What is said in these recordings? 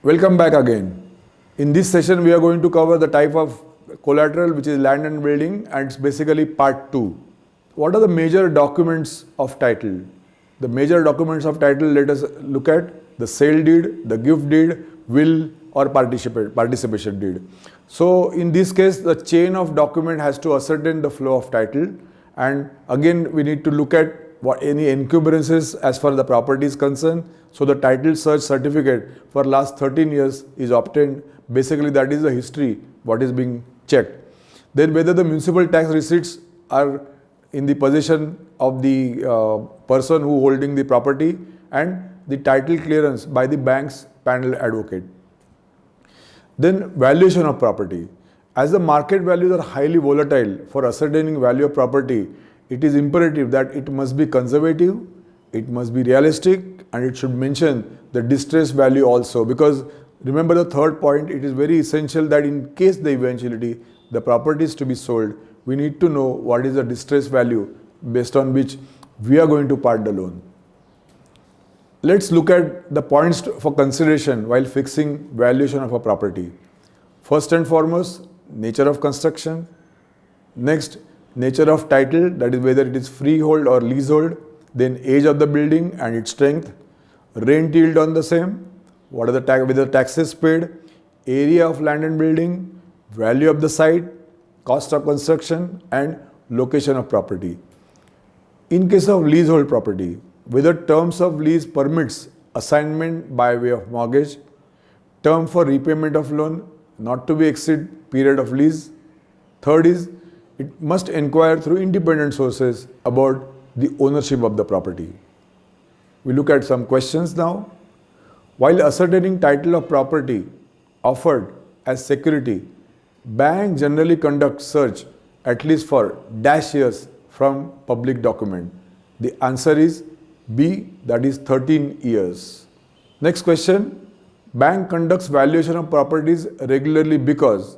Welcome back again. In this session, we are going to cover the type of collateral, which is land and building, and it's basically part 2. What are the major documents of title? The major documents of title, let us look at the sale deed, the gift deed, will or participation deed. So in this case, the chain of document has to ascertain the flow of title, and again we need to look at what any encumbrances as far as the property is concerned. So the title search certificate for last 13 years is obtained. Basically that is the history what is being checked. Then whether the municipal tax receipts are in the possession of the person who holding the property, and the title clearance by the bank's panel advocate. Then valuation of property. As the market values are highly volatile, for ascertaining value of property, it is imperative that it must be conservative, it must be realistic, and it should mention the distress value also, because remember the third point, it is very essential that in case the eventuality the property is to be sold, we need to know what is the distress value based on which we are going to part the loan. Let's look at the points for consideration while fixing valuation of a property. First and foremost, nature of construction. Next, nature of title, that is whether it is freehold or leasehold. Then age of the building and its strength. Rent yield on the same. What are the whether taxes paid. Area of land and building. Value of the site. Cost of construction and location of property. In case of leasehold property, whether terms of lease permits assignment by way of mortgage. Term for repayment of loan not to be exceed period of lease. Third is, it must inquire through independent sources about the ownership of the property. We look at some questions now. While ascertaining title of property offered as security, bank generally conduct search at least for dash years from public document. The answer is B, that is 13 years. Next question, bank conducts valuation of properties regularly because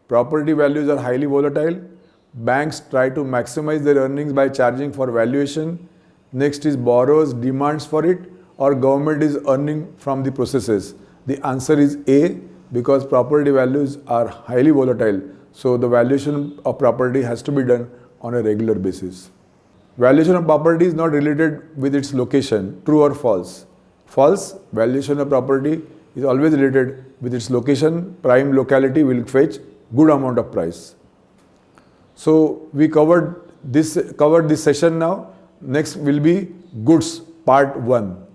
property values are highly volatile. Banks try to maximize their earnings by charging for valuation. Next is borrowers demands for it, or government is earning from the processes. The answer is A, because property values are highly volatile. So the valuation of property has to be done on a regular basis. Valuation of property is not related with its location. True or false? False. Valuation of property is always related with its location. Prime locality will fetch good amount of price. So we covered this session now. Next will be goods part 1.